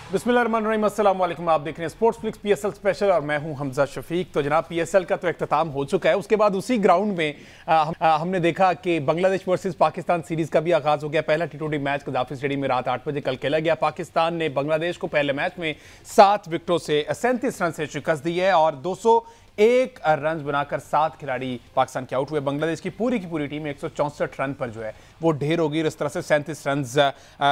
बिस्मिल्लाहिर्रहमानिर्रहीम, अस्सलाम वालेकुम। आप देख रहे हैं स्पोर्ट्स फ्लिक्स पीएसएल स्पेशल और मैं हूं हमजा शफीक। तो जनाब पीएसएल का तो इख्तिताम हो चुका है, उसके बाद उसी ग्राउंड में हमने देखा कि बांग्लादेश वर्सेस पाकिस्तान सीरीज का भी आगाज हो गया। पहला टी20 मैच कदाफी स्टेडियम में रात 8 बजे कल खेला गया। पाकिस्तान ने बांग्लादेश को पहले मैच में 7 विकेटों से 37 रन से शिकस्त दी है और 201 रन बनाकर 7 खिलाड़ी पाकिस्तान के आउट हुए। बांग्लादेश की पूरी टीम 164 रन पर जो है वो ढेर होगी। इस तरह से 37 रन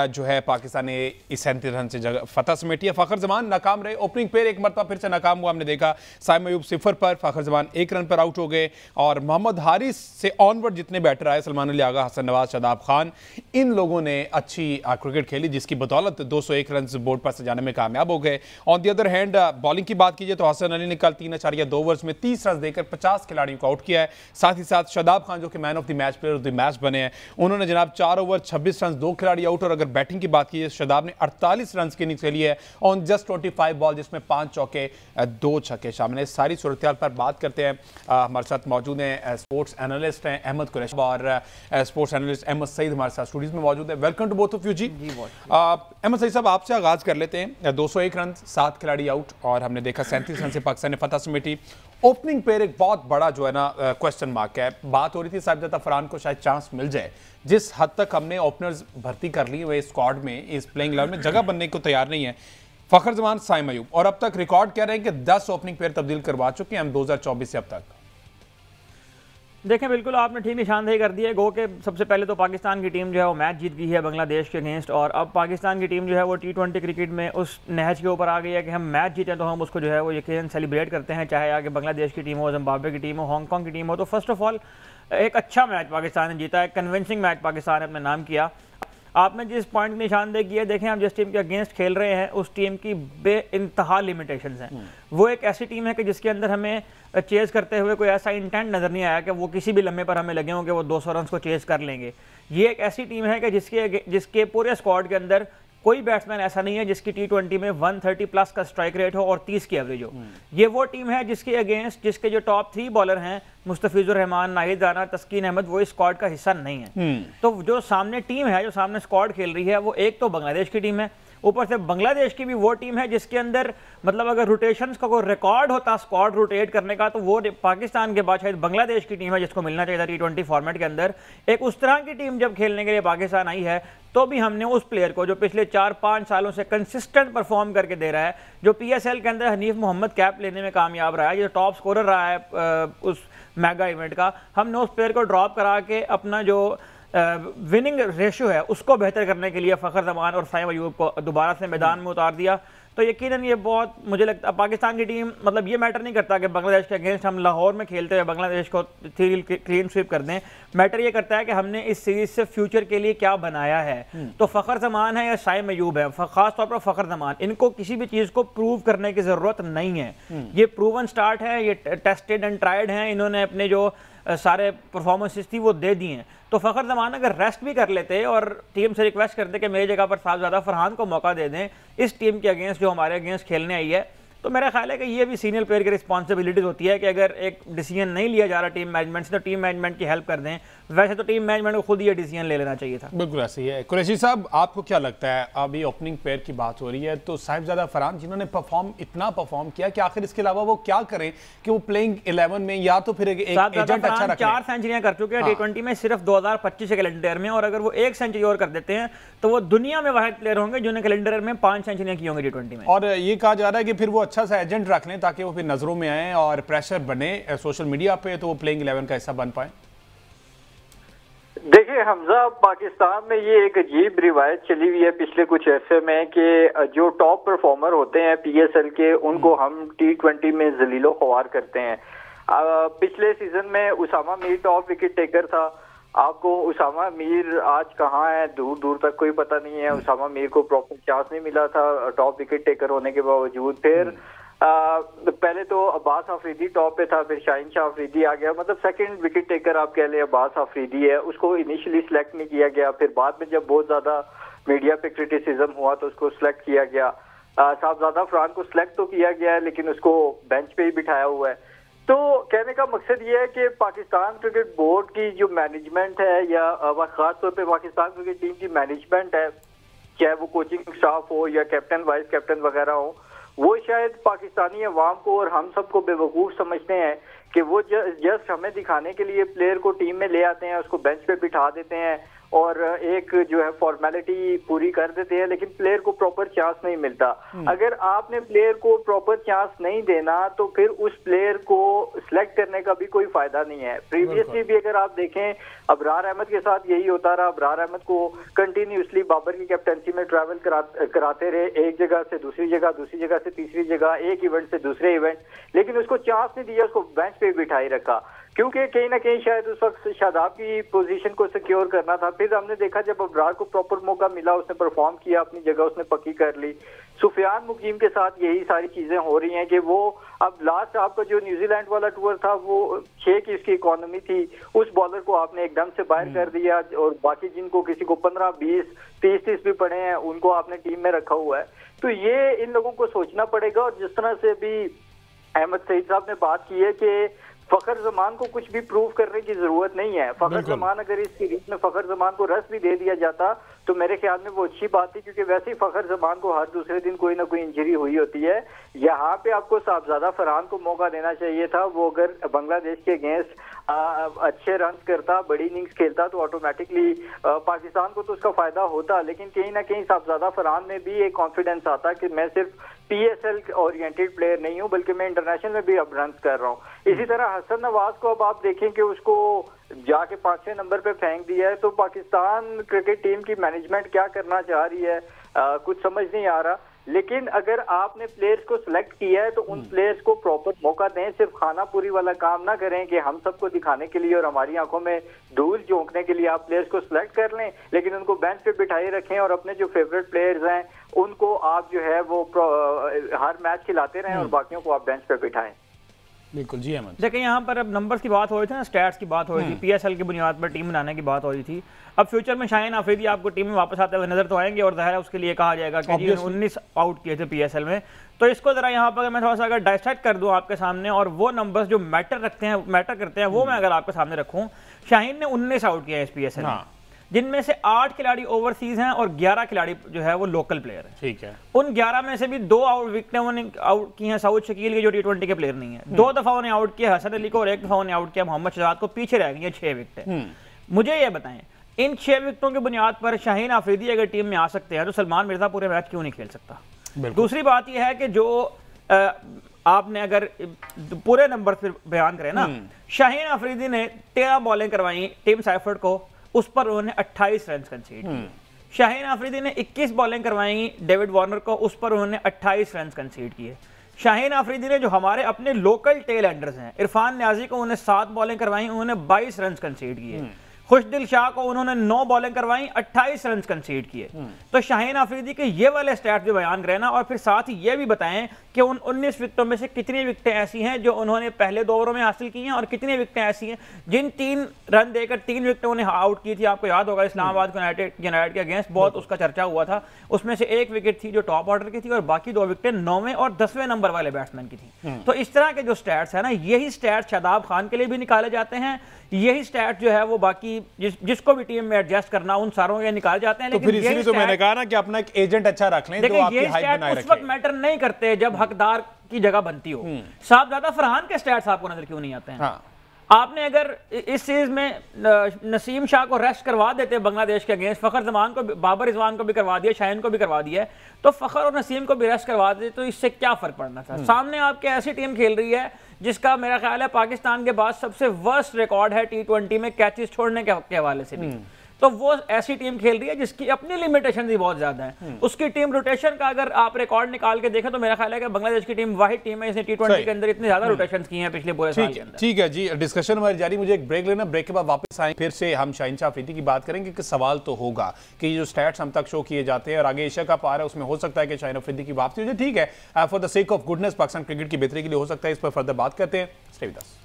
जो है पाकिस्तान ने इस 37 रन से फतह समेटी है। फखर जमान नाकाम रहे, ओपनिंग पेयर एक मरतबा फिर से नाकाम हुआ। हमने देखा साइम अयूब 0 पर, फखर जमान 1 रन पर आउट हो गए और मोहम्मद हारिस से ऑनवर्ड जितने बैटर आए, सलमान अली आगा, हसन नवाज, शादाब खान, इन लोगों ने अच्छी क्रिकेट खेली जिसकी बदौलत 201 रन बोर्ड पर सजाने में कामयाब हो गए। On the other hand bowling की बात कीजिए तो हसन अली ने कल 3.2 ओवर्स में 30 रन देकर 50 खिलाड़ियों को आउट किया है। साथ ही साथ शादाब खान जो कि man of the match, player of the match बने हैं, उन्होंने जनाब 4 ओवर 26 रन, 2 खिलाड़ी आउट। और अगर बैटिंग की बात कीजिए शादाब ने 48 रन की इनिंग्स खेली है ऑन जस्ट 25 बॉल, जिसमें 5 चौके 2 छक्के शामिल है। सारी सूरत पर बात करते हैं। हमारे साथ मौजूद हैं स्पोर्ट्स एनालिस्ट हैं अहमद कुरैशी और स्पोर्ट्स एनालिस्ट अहमद सईद हमारे साथ स्टूडियोज में मौजूद है। Welcome to both of you जी। अहमद सईद साहब, आपसे आगाज कर लेते हैं। 201 रन, 7 खिलाड़ी आउट और हमने देखा 37 रन से पाकिस्तान ने फतह समेटी। ओपनिंग पेयर एक बहुत बड़ा जो है ना क्वेश्चन मार्क है। बात हो रही थी साहिबजादा फरहान को शायद चांस मिल जाए, जिस हद तक हमने ओपनर्स भर्ती कर ली हुए स्क्वाड में, इस प्लेइंग 11 में जगह बनने को तैयार नहीं है। फखर जमान, साइम अयूब, और अब तक रिकॉर्ड कह रहे हैं कि 10 ओपनिंग पेयर तब्दील करवा चुके हैं हम 2024 से अब तक। देखें, बिल्कुल आपने ठीक निशानदेही कर दी है। गो के सबसे पहले तो पाकिस्तान की टीम जो है वो मैच जीत गई है बांग्लादेश के अगेंस्ट, और अब पाकिस्तान की टीम जो है वो T20 क्रिकेट में उस नहज के ऊपर आ गई है कि हम मैच जीतें तो हम उसको जो है वो यकीनन सेलिब्रेट करते हैं, चाहे आगे बांग्लादेश की टीम हो, जिम्बाब्वे की टीम हो, हांगकॉन्ग की टीम हो। तो फर्स्ट ऑफ ऑल एक अच्छा मैच पाकिस्तान ने जीता है, कन्विंसिंग मैच पाकिस्तान ने अपने नाम किया। आपने जिस पॉइंट की निशानदेही की है, देखें हम जिस टीम के अगेंस्ट खेल रहे हैं उस टीम की बेइंतहा लिमिटेशंस हैं। वो एक ऐसी टीम है कि जिसके अंदर हमें चेस करते हुए कोई ऐसा इंटेंट नज़र नहीं आया कि वो किसी भी लम्हे पर हमें लगे हों कि वो 200 रन को चेस कर लेंगे। ये एक ऐसी टीम है कि जिसके पूरे स्क्वाड के अंदर कोई बैट्समैन ऐसा नहीं है जिसकी T20 में 130 प्लस का स्ट्राइक रेट हो और 30 की एवरेज हो। ये वो टीम है जिसके अगेंस्ट जिसके जो टॉप 3 बॉलर हैं, मुस्तफिजुर रहमान, नाहिद राना, तस्कीन अहमद, वो इस स्क्वाड का हिस्सा नहीं है। तो जो सामने टीम है, जो सामने स्क्वाड खेल रही है, वो एक तो बांग्लादेश की टीम है, ऊपर से बांग्लादेश की भी वो टीम है जिसके अंदर मतलब अगर रोटेशंस का कोई रिकॉर्ड होता स्क्वाड रोटेट करने का, तो वो पाकिस्तान के बाद शायद बांग्लादेश की टीम है जिसको मिलना चाहिए था T20 फॉर्मेट के अंदर। एक उस तरह की टीम जब खेलने के लिए पाकिस्तान आई है, तो भी हमने उस प्लेयर को जो पिछले 4-5 सालों से कंसिस्टेंट परफॉर्म करके दे रहा है, जो PSL के अंदर हनीफ मोहम्मद कैप लेने में कामयाब रहा है, जो टॉप स्कोरर रहा है उस मेगा इवेंट का, हमने उस प्लेयर को ड्रॉप करा के अपना जो विनिंग रेशियो है उसको बेहतर करने के लिए फखर जमान और साइम अयूब को दोबारा से मैदान में उतार दिया। तो यकीनन ये बहुत, मुझे लगता है पाकिस्तान की टीम, मतलब ये मैटर नहीं करता कि बांग्लादेश के अगेंस्ट हम लाहौर में खेलते हुए बांग्लादेश को क्लीन स्वीप कर दें। मैटर ये करता है कि हमने इस सीरीज से फ्यूचर के लिए क्या बनाया है। तो फखर जमान है या साइम अयूब है, खास तौर पर फखर जमान, इनको किसी भी चीज़ को प्रूव करने की ज़रूरत नहीं है। ये प्रूवन स्टार्ट है, ये टेस्टेड एंड ट्राइड हैं, इन्होंने अपने जो सारे परफॉर्मेंसेस थी वो दे दी हैं। तो फखर जमान अगर रेस्ट भी कर लेते और टीम से रिक्वेस्ट करते कि मेरी जगह पर साहिबजादा फरहान को मौका दे दें इस टीम के अगेंस्ट जो हमारे अगेंस्ट खेलने आई है, तो मेरा ख्याल है कि ये भी सीनियर प्लेयर की रिस्पॉन्सिबिलिटीज होती है कि अगर एक डिसीजन नहीं लिया जा रहा टीम मैनेजमेंट से, तो टीम मैनेजमेंट की हेल्प कर दें। वैसे तो टीम मैनेजमेंट को खुद ये डिसीजन ले लेना चाहिए था। बिल्कुल ऐसे ही है। कुरैशी साहब, आपको क्या लगता है, अभी ओपनिंग पेयर की बात हो रही है तो साहिबजादा फरहान जिन्होंने इतना परफॉर्म किया कि आखिर इसके अलावा वो क्या करें कि वो प्लेइंग 11 में या तो फिर एक एजेंट अच्छा रखें। 4 सेंचुरियां कर चुके हैं T20 में सिर्फ 2025 के कैलेंडर में, और अगर वो 1 सेंचुरी और कर देते हैं तो वो दुनिया में वाहिद प्लेयर होंगे जिन्होंने कैलेंडर में 5 सेंचुरियां की होंगी T20 में। और ये कहा जा रहा है कि फिर वो अच्छा सा एजेंट रख लें ताकि वो फिर नजरों में आए और प्रेशर बने सोशल मीडिया पे, तो वो प्लेइंग 11 का हिस्सा बन पाए। देखिए हमजा, पाकिस्तान में ये एक अजीब रिवायत चली हुई है पिछले कुछ अरसे में कि जो टॉप परफॉर्मर होते हैं PSL के, उनको हम T20 में जलीलो ख्वार करते हैं। पिछले सीजन में Usama Mir top wicket taker था। आपको उसामा मीर आज कहाँ है, दूर दूर तक कोई पता नहीं है। उसामा मीर को प्रॉपर चांस नहीं मिला था टॉप विकेट टेकर होने के बावजूद। फिर पहले तो अब्बास अफरीदी टॉप पे था, फिर शाहीन शाह अफरीदी आ गया, मतलब सेकंड विकेट टेकर आप कह लें अब्बास अफरीदी है, उसको इनिशियली सिलेक्ट नहीं किया गया। फिर बाद में जब बहुत ज्यादा मीडिया पे क्रिटिसिज्म हुआ तो उसको सिलेक्ट किया गया। साहिबजादा फरहान को सिलेक्ट तो किया गया है लेकिन उसको बेंच पे ही बिठाया हुआ है। तो कहने का मकसद ये है कि पाकिस्तान क्रिकेट बोर्ड की जो मैनेजमेंट है, या खास तौर पे पाकिस्तान क्रिकेट टीम की मैनेजमेंट है, चाहे वो कोचिंग स्टाफ हो या कैप्टन वाइस कैप्टन वगैरह हो, वो शायद पाकिस्तानी अवाम को और हम सबको बेवकूफ समझते हैं कि वो जस्ट हमें दिखाने के लिए प्लेयर को टीम में ले आते हैं, उसको बेंच पे बिठा देते हैं और एक जो है फॉर्मेलिटी पूरी कर देते हैं, लेकिन प्लेयर को प्रॉपर चांस नहीं मिलता। अगर आपने प्लेयर को प्रॉपर चांस नहीं देना तो फिर उस प्लेयर को सिलेक्ट करने का भी कोई फायदा नहीं है। प्रीवियसली भी अगर आप देखें, अबरार अहमद के साथ यही होता रहा। अबरार अहमद को कंटिन्यूसली बाबर की कैप्टनसी में ट्रैवल कराते रहे, एक जगह से दूसरी जगह, दूसरी जगह से तीसरी जगह, एक इवेंट से दूसरे इवेंट, लेकिन उसको चांस नहीं दिया, उसको बेंच पे बिठाई रखा, क्योंकि कहीं ना कहीं शायद उस वक्त शादाब की पोजीशन को सिक्योर करना था। फिर हमने देखा जब अबरार को प्रॉपर मौका मिला, उसने परफॉर्म किया, अपनी जगह उसने पक्की कर ली। सुफियान मुकीम के साथ यही सारी चीजें हो रही हैं कि वो अब लास्ट आपका जो न्यूजीलैंड वाला टूर था वो 6 की इसकी इकोनॉमी थी, उस बॉलर को आपने एकदम से बाहर कर दिया और बाकी जिनको किसी को 15, 20, 30 भी पड़े हैं उनको आपने टीम में रखा हुआ है। तो ये इन लोगों को सोचना पड़ेगा। और जिस तरह से भी अहमद सईद साहब ने बात की है कि फखर जमान को कुछ भी प्रूव करने की जरूरत नहीं है। फखर जमान अगर इस सीरीज में फखर जमान को रस भी दे दिया जाता तो मेरे ख्याल में वो अच्छी बात थी, क्योंकि वैसे ही फखर जमान को हर दूसरे दिन कोई ना कोई इंजरी हुई होती है। यहाँ पे आपको साहबजादा फरहान को मौका देना चाहिए था। वो अगर बांग्लादेश के अगेंस्ट अच्छे रन करता, बड़ी इनिंग्स खेलता तो ऑटोमेटिकली पाकिस्तान को तो उसका फायदा होता, लेकिन कहीं ना कहीं साहबजादा फरहान में भी एक कॉन्फिडेंस आता कि मैं सिर्फ PSL ओरिएंटेड प्लेयर नहीं हूं बल्कि मैं इंटरनेशनल में भी अब रन कर रहा हूं। इसी तरह हसन नवाज को अब आप देखें कि उसको जाके 5वें नंबर पे फेंक दिया है, तो पाकिस्तान क्रिकेट टीम की मैनेजमेंट क्या करना चाह रही है कुछ समझ नहीं आ रहा। लेकिन अगर आपने प्लेयर्स को सिलेक्ट किया है तो उन प्लेयर्स को प्रॉपर मौका दें, सिर्फ खाना पूरी वाला काम ना करें कि हम सबको दिखाने के लिए और हमारी आंखों में धूल झोंकने के लिए आप प्लेयर्स को सिलेक्ट कर लें, लेकिन उनको बेंच पे बिठाए रखें और अपने जो फेवरेट प्लेयर्स हैं उनको आप जो है वो हर मैच खिलाते रहें और बाकियों को आप बेंच पे बिठाएं। बिल्कुल जी अहमद। देखिए यहाँ पर अब नंबर्स की बात हो रही थी ना, स्टैट्स की बात हो रही थी, PSL की बुनियाद पर टीम बनाने की बात हो रही थी। अब फ्यूचर में शाहीन आफरीदी आपको टीम में वापस आते हुए नजर तो आएंगे और ज़ाहिर है उसके लिए कहा जाएगा कि जी 19 आउट किए थे PSL में। तो इसको जरा यहाँ पर मैं थोड़ा सा अगर डाइसेक्ट कर दूँ आपके सामने और वो नंबर्स जो मैटर करते हैं वो मैं अगर आपके सामने रखूँ, शाहीन ने 19 आउट किया है इस PSL में, जिनमें से 8 खिलाड़ी ओवरसीज हैं और 11 खिलाड़ी जो है वो लोकल प्लेयर है। ठीक है। उन 11 में से भी 2 विकेटें उन्होंने आउट की हैं सऊद शकील के, जो T20 के प्लेयर नहीं है। 2 दफा उन्हें आउट किया हसन अली को और 1 दफा उन्हें आउट किया मोहम्मद शहजाद को। पीछे रह गई है 6 विकेटें। मुझे ये बताएं, इन 6 विकेटों की बुनियाद पर शाहीन आफरीदी अगर टीम में आ सकते हैं तो सलमान मिर्जा पूरे मैच क्यों नहीं खेल सकता? दूसरी बात यह है कि जो आपने अगर पूरे नंबर पर बयान करें ना, शाहीन आफरीदी ने 13 बॉलिंग करवाई टीम साइफर्ड को, उस पर उन्होंने 28 रन कंसीड किए। शाहीन आफरीदी ने 21 बॉलिंग करवाई डेविड वार्नर को, उस पर उन्होंने 28 रन कंसीड किए। शाहीन आफरीदी ने जो हमारे अपने लोकल टेल एंडर्स हैं, इरफान न्याजी को उन्होंने 7 बॉलिंग करवाई, उन्होंने 22 रन कंसीड किए। खुशदिल शाह को उन्होंने 9 बॉलिंग करवाई, 28 रन कंसीड किए। तो शाहीन आफरीदी के ये वाले स्टैट्स भी बयान करें ना, और फिर साथ ही ये भी बताएं कि उन 19 विकेटों में से कितनी विकेटें ऐसी हैं जो उन्होंने पहले 2 ओवरों में हासिल की हैं और कितनी विकेटें ऐसी हैं जिन 3 रन देकर 3 विकेटें उन्हें आउट की थी। आपको याद होगा इस्लामाबाद यूनाइटेड के अगेंस्ट बहुत उसका चर्चा हुआ था, उसमें से 1 विकेट थी जो टॉप ऑर्डर की थी और बाकी 2 विकेटें 9वें और 10वें नंबर वाले बैट्समैन की थी। तो इस तरह के जो स्टैट्स है ना, यही स्टैट्स शादाब खान के लिए भी निकाले जाते हैं, यही स्टैट जो है वो बाकी जिसको भी टीम में एडजस्ट करना उन सारों के निकाले जाते हैं। तो फिर इसीलिए तो मैंने कहा ना कि अपना एक एजेंट अच्छा रख लें जो आपकी हाइप बनाए रखे। उस वक्त मैटर नहीं करते जब हकदार की जगह बनती हो। साहबजादा फरहान के स्टैट्स आपको नजर क्यों नहीं आते हैं? आपने अगर इस सीरीज में नसीम शाह को रेस्ट करवा देते बांग्लादेश के अगेंस्ट, फखर जमान को, बाबर रिजवान को भी करवा दिया, शाहीन को भी करवा दिया, तो फखर और नसीम को भी रेस्ट करवा देते तो इससे क्या फर्क पड़ना था? सामने आपके ऐसी टीम खेल रही है जिसका मेरा ख्याल है पाकिस्तान के बाद सबसे वर्स्ट रिकॉर्ड है T20 में कैचेस छोड़ने के हवाले से भी। तो वो ऐसी टीम खेल रही है जिसकी अपनी लिमिटेशन भी बहुत ज्यादा है। उसकी टीम रोटेशन का अगर आप रिकॉर्ड निकाल के देखें तो मेरा ख्याल है कि बांग्लादेश की टीम वाहिद टीम है इसने T20 के अंदर इतने ज्यादा रोटेशन की हैं पिछले पूरे साल के अंदर। ठीक है जी, डिस्कशन हमारी जारी। मुझे एक ब्रेक लेना, ब्रेक के बाद वापस आएंगे, फिर से हम शाहीन शाह आफरीदी की बात करेंगे कि सवाल तो होगा कि ये जो स्टैट्स हम तक शो किए जाते हैं और आगे एशिया कप आ रहा है उसमें हो सकता है कि शाहीन आफरीदी की वापसी हो जाए। ठीक है, for the sake of goodness Pakistan cricket की बेहतरी के लिए हो सकता है, इस पर फर्दर बात करते हैं। Stay with us.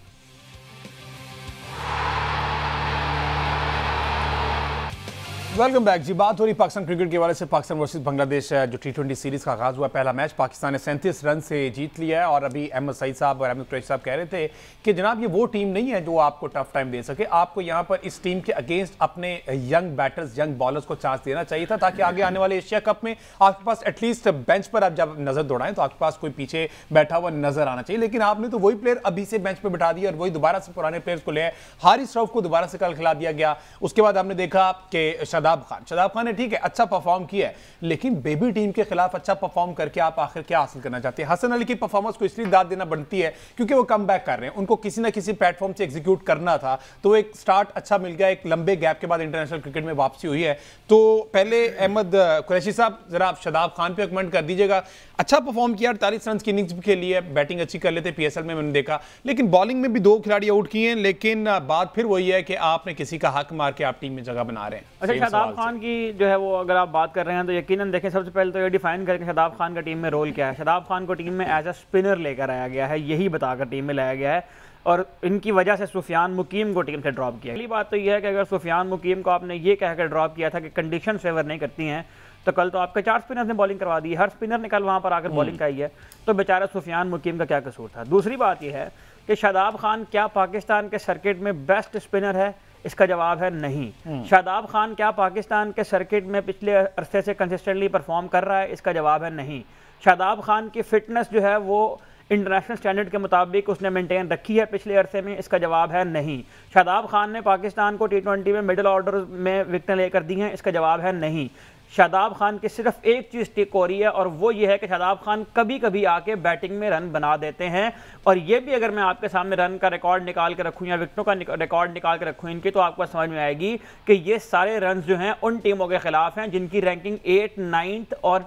Welcome back जी। बात हो रही पाकिस्तान क्रिकेट के हवाले से। पाकिस्तान वर्सेस बांग्लादेश जो T20 सीरीज का आगाज हुआ, पहला मैच पाकिस्तान ने 37 रन से जीत लिया है। और अभी अहमद सईद साहब और अहमद कुरैशी साहब कह रहे थे कि जनाब ये वो टीम नहीं है जो आपको टफ टाइम दे सके, आपको यहाँ पर इस टीम के अगेंस्ट अपने यंग बैटर्स, यंग बॉलर्स को चांस देना चाहिए था, ताकि आगे आने वाले एशिया कप में आपके पास एटलीस्ट बेंच पर आप जब नजर दौड़ाएं तो आपके पास कोई पीछे बैठा हुआ नजर आना चाहिए। लेकिन आपने तो वही प्लेयर अभी से बेंच पर बिठा दिया और वही दोबारा से पुराने प्लेयर्स को ले आए। हारिस रऊफ को दोबारा से कल खिला दिया गया। उसके बाद हमने देखा कि शादाब खान ने ठीक है अच्छा परफॉर्म किया है, लेकिन बेबी टीम के खिलाफ अच्छा परफॉर्म करके आप आखिर क्या हासिल करना चाहते हैं? हसन अली की परफॉर्मेंस को इसलिए दाद देना बनती है क्योंकि वो कम बैक कर रहे हैं, उनको किसी ना किसी प्लेटफॉर्म से एग्जीक्यूट करना था, तो एक स्टार्ट अच्छा मिल गया, एक लंबे गैप के बाद इंटरनेशनल क्रिकेट में वापसी हुई है। तो पहले अहमद कुरैशी साहब जरा आप शादाब खान पे कमेंट कर दीजिएगा। अच्छा परफॉर्म किया, 48 रन की इनिंग्स के लिए बैटिंग अच्छी कर लेते पीएसएल में मैंने देखा, लेकिन बॉलिंग में भी 2 खिलाड़ी आउट किए हैं। लेकिन बात फिर वही है कि आपने किसी का हक मार के आप टीम में जगह बना रहे हैं। अच्छा, शादाब खान की जो है वो अगर आप बात कर रहे हैं तो यकीनन देखें, सबसे पहले तो ये डिफाइन करके शादाब खान का टीम में रोल क्या है। शादाब खान को टीम में एज अ स्पिनर लेकर आया गया है, यही बताकर टीम में लाया गया है, और इनकी वजह से सुफियान मुकीम को टीम से ड्रॉप किया। पहली बात तो यह है कि अगर सुफियान मुकीम को आपने ये कहकर ड्रॉप किया था कि कंडीशन फेवर नहीं करती हैं, तो कल तो आपके 4 स्पिनर्स ने बॉलिंग करवा दी, हर स्पिनर ने कल वहां पर आकर बॉलिंग कराई है, तो बेचारा सुफियान मुकीम का क्या कसूर था। दूसरी बात यह है कि शादाब खान क्या पाकिस्तान के सर्किट में बेस्ट स्पिनर है? इसका जवाब है नहीं। शादाब खान क्या पाकिस्तान के सर्किट में पिछले अरसे से कंसिस्टेंटली परफॉर्म कर रहा है? इसका जवाब है नहीं। शादाब खान की फिटनेस जो है वो इंटरनेशनल स्टैंडर्ड के मुताबिक उसने मेंटेन रखी है पिछले अरसे में? इसका जवाब है नहीं। शादाब खान ने पाकिस्तान को T20 में मिडिल ऑर्डर में विकेटें लेकर दी हैं? इसका जवाब है नहीं। शादाब खान की सिर्फ एक चीज़ टिक हो रही है, और वो ये है कि शादाब खान कभी कभी आके बैटिंग में रन बना देते हैं। और ये भी अगर मैं आपके सामने रन का रिकॉर्ड निकाल के रखूँ या विकेटों का रिकॉर्ड निकाल के रखूँ इनकी, तो आपको समझ में आएगी कि ये सारे रन जो हैं उन टीमों के खिलाफ हैं जिनकी रैंकिंग 8, 9 और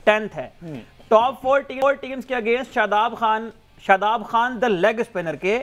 10 है। टॉप 4 टीम्स के against Shadab Khan the leg spinner के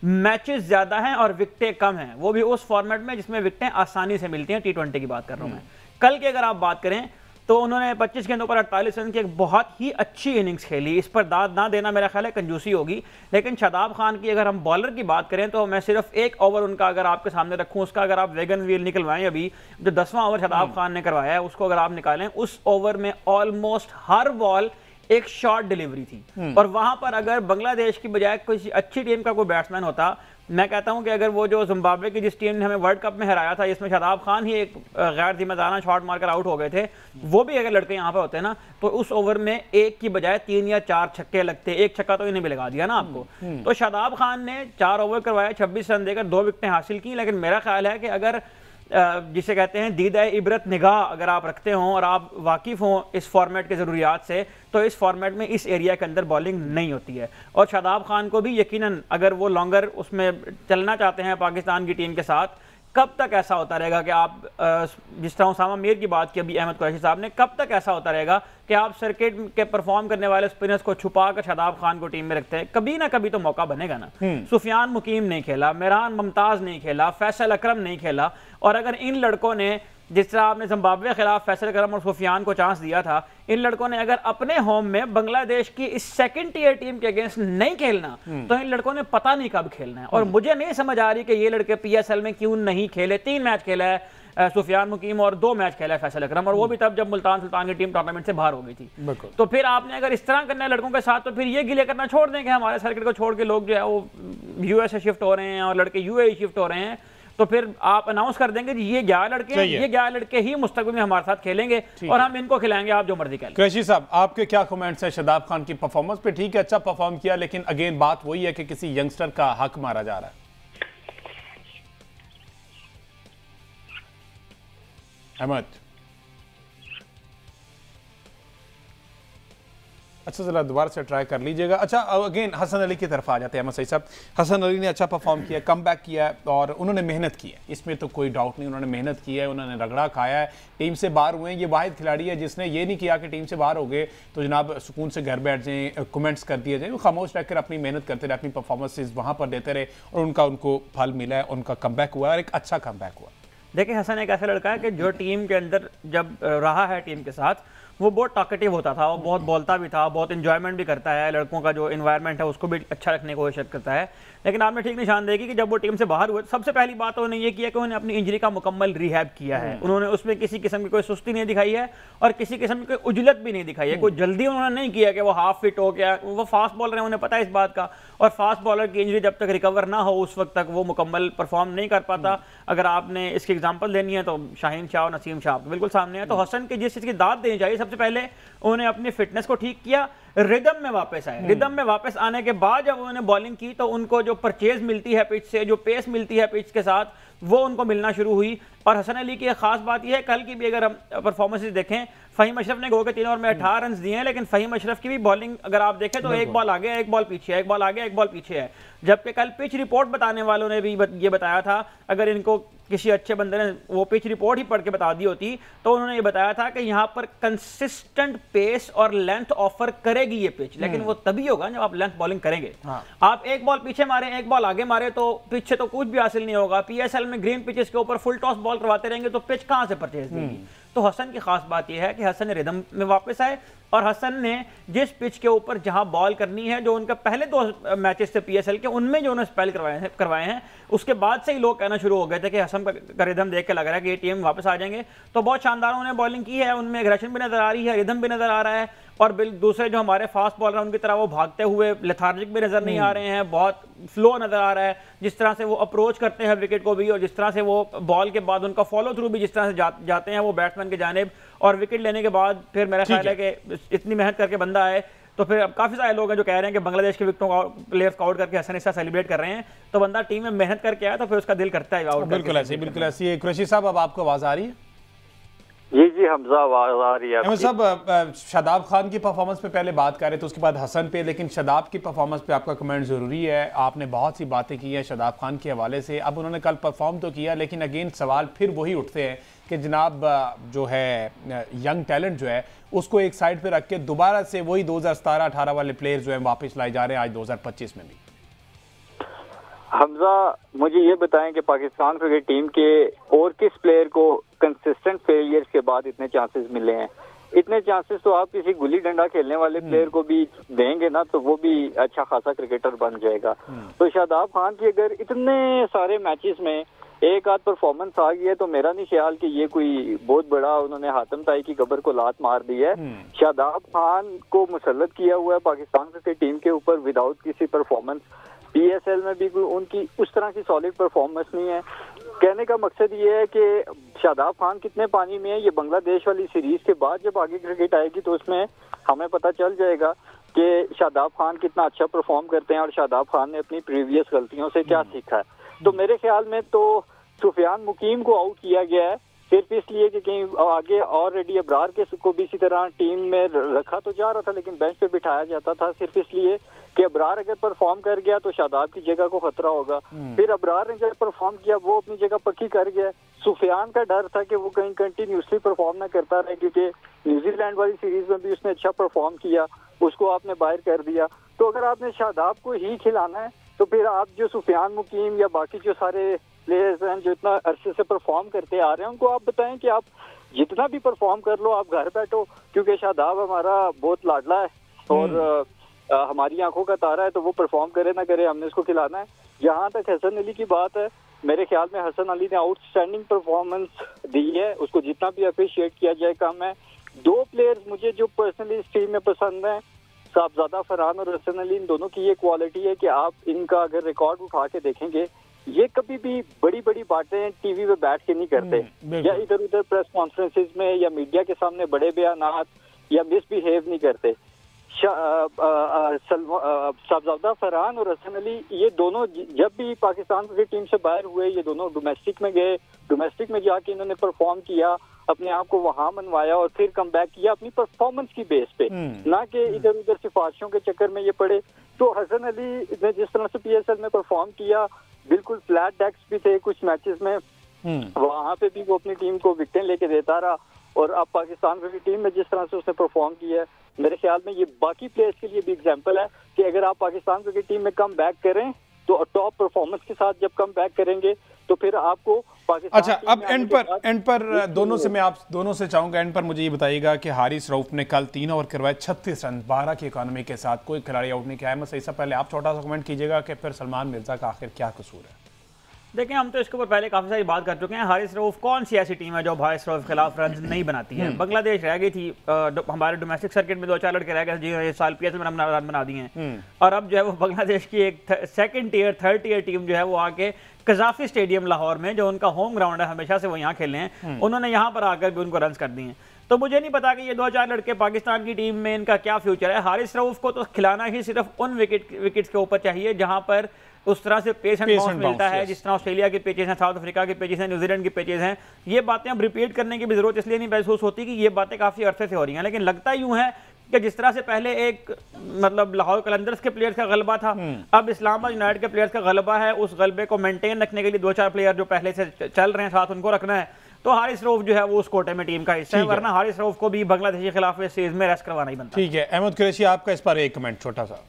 मैचेस ज्यादा हैं और विकेटें कम हैं, वो भी उस फॉर्मेट में जिसमें विकेटें आसानी से मिलती हैं। T20 की बात कर रहा हूं मैं। कल की अगर आप बात करें तो उन्होंने 25 गेंदों पर 48 रन की एक बहुत ही अच्छी इनिंग्स खेली। इस पर दाद ना देना मेरा ख्याल है कंजूसी होगी। लेकिन शादाब खान की अगर हम बॉलर की बात करें तो मैं सिर्फ एक ओवर उनका अगर आपके सामने रखूं, उसका अगर आप वेगन व्हील निकलवाएं, अभी जो 10वां ओवर शादाब खान ने करवाया है उसको अगर आप निकालें, उस ओवर में ऑलमोस्ट हर बॉल एक शॉर्ट डिलीवरी थी। और वहां पर अगर बांग्लादेश की बजाय किसी अच्छी टीम का कोई बैट्समैन होता, मैं कहता हूं कि अगर वो जो जिम्बाब्वे की जिस टीम ने हमें वर्ल्ड कप में हराया था, इसमें शादाब खान ही एक गैर जिम्मेदाराना शॉट मारकर आउट हो गए थे, वो भी अगर लड़के यहाँ पे होते हैं ना, तो उस ओवर में एक की बजाय 3 या 4 छक्के लगते। एक छक्का तो इन्हें भी लगा दिया ना आपको। तो शादाब खान ने 4 ओवर करवाए, 26 रन देकर 2 विकेटें हासिल की। लेकिन मेरा ख्याल है कि अगर जिसे कहते हैं दीदा इबरत निगाह अगर आप रखते हों और आप वाकिफ़ हों इस फॉर्मेट के ज़रूरियात से, तो इस फॉर्मेट में इस एरिया के अंदर बॉलिंग नहीं होती है। और शादाब खान को भी यकीनन अगर वो लॉन्गर उसमें चलना चाहते हैं पाकिस्तान की टीम के साथ, कब तक ऐसा होता रहेगा कि आप जिस तरह उसामा मीर की बात की अभी अहमद कुरैशी साहब ने, कब तक ऐसा होता रहेगा कि आप सर्किट के परफॉर्म करने वाले स्पिनर्स को छुपा कर शादाब खान को टीम में रखते हैं? कभी ना कभी तो मौका बनेगा ना। सुफियान मुकीम नहीं खेला, मेहरान मुमताज नहीं खेला, फैसल अकरम नहीं खेला, और अगर इन लड़कों ने, जिस तरह आपने जिम्बाब्वे के खिलाफ फैसल अकरम और सुफियान को चांस दिया था, इन लड़कों ने अगर अपने होम में बांग्लादेश की इस सेकंड टियर टीम के अगेंस्ट नहीं खेलना, तो इन लड़कों ने पता नहीं कब खेलना है। और मुझे नहीं समझ आ रही कि ये लड़के पीएसएल में क्यों नहीं खेले। 3 मैच खेला है सुफियान मुकीम और 2 मैच खेला है फैसल अकरम, और वो भी तब जब मुल्तान सुल्तान की टीम टूर्नामेंट से बाहर हो गई थी। तो फिर आपने अगर इस तरह करना है लड़कों के साथ, तो फिर ये गिले करना छोड़ दें कि हमारे सर्किट को छोड़ के लोग जो है वो यूएस से शिफ्ट हो रहे हैं और लड़के यूएई शिफ्ट हो रहे हैं। तो फिर आप अनाउंस कर देंगे ये 11 लड़के हैं, ये 11 लड़के ही मुस्तकबिल में हमारे साथ खेलेंगे और हम इनको खिलाएंगे, आप जो मर्जी करें। कुरैशी साहब, आपके क्या कमेंट्स हैं शादाब खान की परफॉर्मेंस पे? ठीक है, अच्छा परफॉर्म किया, लेकिन अगेन बात वही है कि किसी यंगस्टर का हक मारा जा रहा है। अहमद, अच्छा जरा दोबारा से ट्राई कर लीजिएगा। अच्छा अगेन हसन अली की तरफ आ जाते हैं अहमद सईद साहब। हसन अली ने अच्छा परफॉर्म किया, कम बैक किया और उन्होंने मेहनत की है, इसमें तो कोई डाउट नहीं। उन्होंने मेहनत की है, उन्होंने रगड़ा खाया है, टीम से बाहर हुए हैं। ये वाहिद खिलाड़ी है जिसने ये नहीं किया कि टीम से बाहर हो गए तो जनाब सुकून से घर बैठ जाएँ, कमेंट्स कर दिए जाए। वो खामोश रहकर अपनी मेहनत करते रहे, अपनी परफॉर्मेंसेज वहाँ पर देते रहे और उनको फल मिला है, उनका कमबैक हुआ और एक अच्छा कमबैक हुआ। देखिए, हसन एक ऐसा लड़का है कि जो टीम के अंदर जब रहा है टीम के साथ, वो बहुत टॉकेटिव होता था, वो बहुत बोलता भी था, बहुत इंजॉयमेंट भी करता है, लड़कों का जो इन्वायरमेंट है उसको भी अच्छा रखने की कोशिश करता है। लेकिन आपने ठीक निशान देखी कि जब वो टीम से बाहर हुए, सबसे पहली बात तो उन्होंने ये किया कि उन्होंने अपनी इंजरी का मुकम्मल रिहैब किया है। उन्होंने उसमें किसी किस्म की कोई सुस्ती नहीं दिखाई है और किसी किस्म की कोई उजलत भी नहीं दिखाई है। कोई जल्दी उन्होंने नहीं किया कि वो हाफ फिट हो गया, वो फास्ट बॉलर है, उन्हें पता है इस बात का, और फास्ट बॉलर की इंजरी जब तक रिकवर ना हो उस वक्त तक वो मुकम्मल परफॉर्म नहीं कर पाता। अगर आपने इसकी एग्जांपल देनी है तो शाहीन शाह और नसीम शाह बिल्कुल सामने है। तो हसन की जिस चीज़ की दाद देनी चाहिए, सबसे पहले उन्होंने अपनी फिटनेस को ठीक किया, रिदम में वापस आए। रिदम में वापस आने के बाद जब उन्होंने बॉलिंग की तो उनको जो परचेज मिलती है पिच से, जो पेस मिलती है पिच के साथ, वो उनको मिलना शुरू हुई। और हसन अली की एक खास बात यह है, कल की भी अगर हम परफॉर्मेंसेस देखें, फ़हीम अशरफ ने गो के 3 ओवर में 18 रन दिए हैं, लेकिन फ़हीम अशरफ की भी बॉलिंग अगर आप देखें तो एक बॉल आगे, एक बॉल पीछे है, एक बॉल आगे, एक बॉल पीछे है। जबकि कल पिच रिपोर्ट बताने वालों ने भी ये बताया था, अगर इनको किसी अच्छे बंदे ने वो पिच रिपोर्ट ही पढ़ के बता दी होती तो उन्होंने ये बताया था कि यहाँ पर कंसिस्टेंट पेस और लेंथ ऑफर करेगी ये पिच, लेकिन वो तभी होगा जब आप लेंथ बॉलिंग करेंगे। आप एक बॉल पीछे मारे, एक बॉल आगे मारे तो पिच से तो कुछ भी हासिल नहीं होगा। पीएसएल में ग्रीन पिचेस के ऊपर फुल टॉस बॉल करवाते रहेंगे तो पिच कहां से परचेज देगी। तो हसन की खास बात यह है कि हसन रिदम में वापस आए और हसन ने जिस पिच के ऊपर जहां बॉल करनी है, जो उनका पहले 2 मैचेस थे पीएसएल के, उनमें जो उन्होंने स्पेल करवाए हैं उसके बाद से ही लोग कहना शुरू हो गए थे कि हसन का रिदम देख के लग रहा है कि ये टीम वापस आ जाएंगे। तो बहुत शानदार उन्होंने बॉलिंग की है, उनमें एग्रेशन भी नजर आ रही है, रिदम भी नजर आ रहा है। और दूसरे जो हमारे फास्ट बॉलर हैं उनकी तरह वो भागते हुए लेथार्जिक भी नजर नहीं आ रहे हैं, बहुत फ्लो नजर आ रहा है। जिस तरह से वो अप्रोच करते हैं विकेट को भी, और जिस तरह से वो बॉल के बाद उनका फॉलो थ्रू भी जिस तरह से जाते हैं वो बैट्समैन के जानिब, और विकेट लेने के बाद फिर मेरा ख्याल है कि इतनी मेहनत करके बंदा आए तो फिर अब काफी सारे लोग हैं जो कह रहे हैं कि बांग्लादेश के विकेटों का प्लेयर्स को आउट करके हसन इस सेलिब्रेट कर रहे हैं। तो बंदा टीम में मेहनत करके आया तो फिर उसका दिल करता है आउट। बिल्कुल ऐसी, बिल्कुल ऐसी। कुरैशी साहब, अब आपको आवाज आ रही है? जी हमजा, आवाज आ रही है। अहमद साहब, शादाब खान की परफॉर्मेंस पे पहले बात कर रहे थे, उसके बाद हसन पे, लेकिन शादाब की परफॉर्मेंस पे आपका कमेंट ज़रूरी है। आपने बहुत सी बातें की हैं शादाब खान के हवाले से। अब उन्होंने कल परफॉर्म तो किया, लेकिन अगेन सवाल फिर वही उठते हैं कि जनाब जो है यंग टैलेंट जो है उसको एक साइड पे रख के दोबारा से वही 2017-18 वाले प्लेयर जो है वापस लाए जा रहे हैं आज 2025 में भी। हमजा, मुझे ये बताएं कि पाकिस्तान क्रिकेट टीम के और किस प्लेयर को कंसिस्टेंट फेलियर्स के बाद इतने चांसेस मिले हैं? इतने चांसेस तो आप किसी गुल्ली डंडा खेलने वाले प्लेयर को भी देंगे ना तो वो भी अच्छा खासा क्रिकेटर बन जाएगा। तो शादाब खान की अगर इतने सारे मैचेस में एक आध परफॉर्मेंस आ गई है तो मेरा नहीं ख्याल कि ये कोई बहुत बड़ा उन्होंने हातम ताई की कब्र को लात मार दी है। शादाब खान को मुसल्लत किया हुआ है पाकिस्तान क्रिकेट टीम के ऊपर विदाउट किसी परफॉर्मेंस। पीएसएल में भी उनकी उस तरह की सॉलिड परफॉर्मेंस नहीं है। कहने का मकसद ये है कि शादाब खान कितने पानी में है, ये बांग्लादेश वाली सीरीज के बाद जब आगे क्रिकेट आएगी तो उसमें हमें पता चल जाएगा कि शादाब खान कितना अच्छा परफॉर्म करते हैं और शादाब खान ने अपनी प्रीवियस गलतियों से क्या सीखा है। तो मेरे ख्याल में तो सुफियान मुकीम को आउट किया गया है सिर्फ इसलिए कि कहीं आगे ऑलरेडी अबरार के को भी इसी तरह टीम में रखा तो जा रहा था लेकिन बेंच पे बिठाया जाता था सिर्फ इसलिए कि अबरार अगर परफॉर्म कर गया तो शादाब की जगह को खतरा होगा। फिर अबरार ने जब परफॉर्म किया वो अपनी जगह पक्की कर गया। सुफियान का डर था कि वो कहीं कंटिन्यूसली परफॉर्म ना करता रहे क्योंकि न्यूजीलैंड वाली सीरीज में भी उसने अच्छा परफॉर्म किया, उसको आपने बाहर कर दिया। तो अगर आपने शादाब को ही खिलाना है तो फिर आप जो सुफियान मुकीम या बाकी जो सारे प्लेयर्स हैं जो इतना अरसे से परफॉर्म करते आ रहे हैं उनको आप बताएं कि आप जितना भी परफॉर्म कर लो, आप घर बैठो, क्योंकि शादाब हमारा बहुत लाडला है और हमारी आंखों का तारा है, तो वो परफॉर्म करे ना करे हमने उसको खिलाना है। जहां तक हसन अली की बात है, मेरे ख्याल में हसन अली ने आउटस्टैंडिंग परफॉर्मेंस दी है, उसको जितना भी अप्रिशिएट किया जाए कम है। 2 प्लेयर्स मुझे जो पर्सनली इस टीम में पसंद है, साहबजादा फरहान और हसन अली, इन दोनों की ये क्वालिटी है कि आप इनका अगर रिकॉर्ड उठा के देखेंगे, ये कभी भी बड़ी बड़ी बातें टीवी पे बैठ के नहीं करते या इधर उधर प्रेस कॉन्फ्रेंसेस में या मीडिया के सामने बड़े बयानात या मिसबिहेव नहीं करते। साहबजादा फरहान और हसन अली ये दोनों जब भी पाकिस्तान की टीम से बाहर हुए, ये दोनों डोमेस्टिक में गए, डोमेस्टिक में जाके इन्होंने परफॉर्म किया, अपने आप को वहां मनवाया और फिर कम बैक किया अपनी परफॉर्मेंस की बेस पे, ना कि इधर उधर सिफारिशों के चक्कर में ये पड़े। तो हसन अली ने जिस तरह से पीएसएल में परफॉर्म किया, बिल्कुल फ्लैट डेक्स भी थे कुछ मैचेस में, वहां पे भी वो अपनी टीम को विकेट लेके देता रहा। और अब पाकिस्तान की टीम में जिस तरह से उसने परफॉर्म किया है, मेरे ख्याल में ये बाकी प्लेयर्स के लिए भी एग्जांपल है कि अगर आप पाकिस्तान की टीम में कम बैक करें तो टॉप परफॉर्मेंस के साथ जब कम बैक करेंगे तो फिर आपको अच्छा, अब एंड पर दोनों से मैं आप दोनों से चाहूंगा, एंड पर मुझे ये बताइएगा कि हारिस रऊफ ने कल 3 ओवर करवाए 36 रन 12 की इकोनॉमी के साथ, कोई खिलाड़ी आउट नहीं किया है। इससे पहले आप छोटा सा कमेंट कीजिएगा कि फिर सलमान मिर्जा का आखिर क्या कसूर है? देखिए, हम तो इसके ऊपर पहले काफ़ी सारी बात कर चुके हैं। हारिस रऊफ कौन सी ऐसी टीम है जो हारिस रऊफ के खिलाफ रन नहीं बनाती है? बांग्लादेश रह गई थी, हमारे डोमेस्टिक सर्किट में 2-4 लड़के रह गए जिन्होंने इस साल पीएसएल में रन बना दिए हैं, और अब जो है वो बांग्लादेश की एक second tier third tier team जो है वो आके कजाफी स्टेडियम लाहौर में, जो उनका होम ग्राउंड है, हमेशा से वो यहाँ खेले हैं, उन्होंने यहाँ पर आकर भी उनको रन कर दिए हैं। तो मुझे नहीं पता कि ये 2-4 लड़के पाकिस्तान की टीम में इनका क्या फ्यूचर है। हारिस रऊफ को तो खिलाना ही सिर्फ उन विकेट्स के ऊपर चाहिए जहां पर उस तरह से पेस एंड बाउंस मिलता है, जिस तरह ऑस्ट्रेलिया के पिचेस हैं, साउथ अफ्रीका के पिचेस हैं, न्यूजीलैंड के पिचेस हैं। ये बातें अब रिपीट करने की भी जरूरत इसलिए नहीं महसूस होती कि ये बातें काफ़ी अरसे से हो रही हैं, लेकिन लगता यूं है कि जिस तरह से पहले एक मतलब लाहौर कलंदर्स के प्लेयर्स का गलबा था, अब इस्लामाबाद यूनाइटेड के प्लेयर्स का गलबा है। उस गलबे को मेंटेन रखने के लिए 2-4 प्लेयर जो पहले से चल रहे हैं साथ, उनको रखना है। तो हारिस रऊफ जो है वो उस कोटे में टीम का हिस्सा है, वरना हारिस रऊफ को भी बांग्लादेश के खिलाफ इस सीरीज में रेस्ट करवाना ही बनता है। ठीक है, अहमद कुरैशी, आपका इस पर एक कमेंट छोटा सा।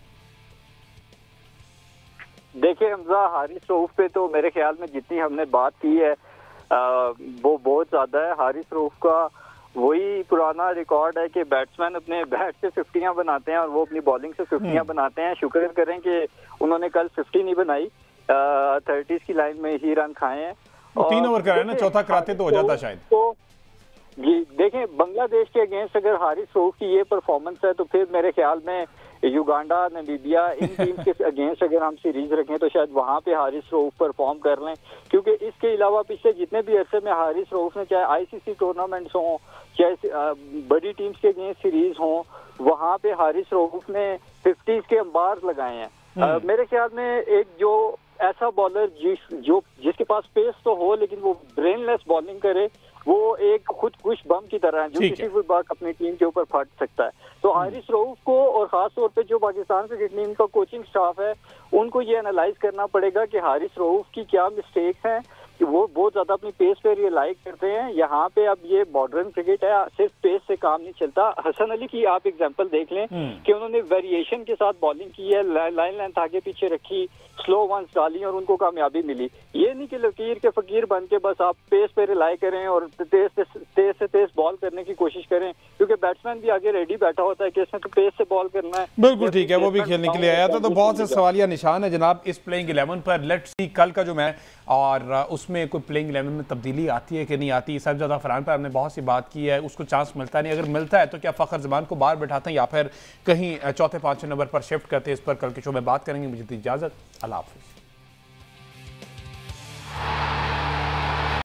देखिए हमजा, हारिस रऊफ पे तो मेरे ख्याल में जितनी हमने बात की है वो बहुत ज्यादा है। हारिस रऊफ का वही पुराना रिकॉर्ड है कि बैट्समैन अपने बैट से 50 बनाते हैं और वो अपनी बॉलिंग से 50 बनाते हैं। शुक्र करें कि उन्होंने कल 50 नहीं बनाई, 30s की लाइन में ही रन खाए हैं। 3 ओवर कराए ना, चौथा कराते तो हो जाता शायद। तो जी देखें, बांग्लादेश के अगेंस्ट अगर हारिस रऊफ की ये परफॉर्मेंस है तो फिर मेरे ख्याल में युगांडा, नामीबिया, इन टीम के अगेंस्ट अगर हम सीरीज रखें तो शायद वहां पे हारिस रऊफ परफॉर्म कर लें, क्योंकि इसके अलावा पिछले जितने भी अरसे में हारिस रऊफ ने चाहे आईसीसी टूर्नामेंट्स हों, चाहे बड़ी टीम्स के अगेंस्ट सीरीज हों, वहां पे हारिस रऊफ ने 50s के अंबार लगाए हैं। मेरे ख्याल में एक जो ऐसा बॉलर जिसके पास पेस तो हो लेकिन वो ब्रेनलेस बॉलिंग करे, वो एक खुदकुश बम की तरह है जो किसी भी वक्त अपनी टीम के ऊपर फट सकता है। तो हारिस रऊफ को और खास तौर पे जो पाकिस्तान क्रिकेट टीम का कोचिंग स्टाफ है, उनको ये एनालाइज करना पड़ेगा कि हारिस रऊफ की क्या मिस्टेक्स हैं कि वो बहुत ज्यादा अपनी पेस पे रिलाई करते हैं। यहाँ पे अब ये मॉडर्न क्रिकेट है, सिर्फ पेस से काम नहीं चलता। हसन अली की आप एग्जांपल देख लें कि उन्होंने वेरिएशन के साथ बॉलिंग की है, लाइन लेंथ आगे पीछे रखी, स्लो वंस डाली और उनको कामयाबी मिली। ये नहीं कि लकीर के फकीर बन के बस आप पेस पे रिलाई करें और तेज बॉल करने की कोशिश करें, क्योंकि बैट्समैन भी आगे रेडी बैठा होता है कि इसमें तो पेस से बॉल करना है। बिल्कुल ठीक है, वो भी खेलने के लिए आया था। तो बहुत से सवालिया निशान है जनाब इस प्लेइंग 11 पर। लेट्स सी कल का जो मैच और उसमें कोई प्लेइंग 11 में तब्दीली आती है कि नहीं आती। साहिबजादा फरहान पर हमने बहुत सी बात की है, उसको चांस मिलता नहीं, अगर मिलता है तो क्या फ़खर ज़मान को बाहर बैठाते हैं या फिर कहीं चौथे 5वें नंबर पर शिफ्ट करते हैं? इस पर कल के शो में बात करेंगे। मुझे इजाज़त, अल्लाह हाफ़िज़।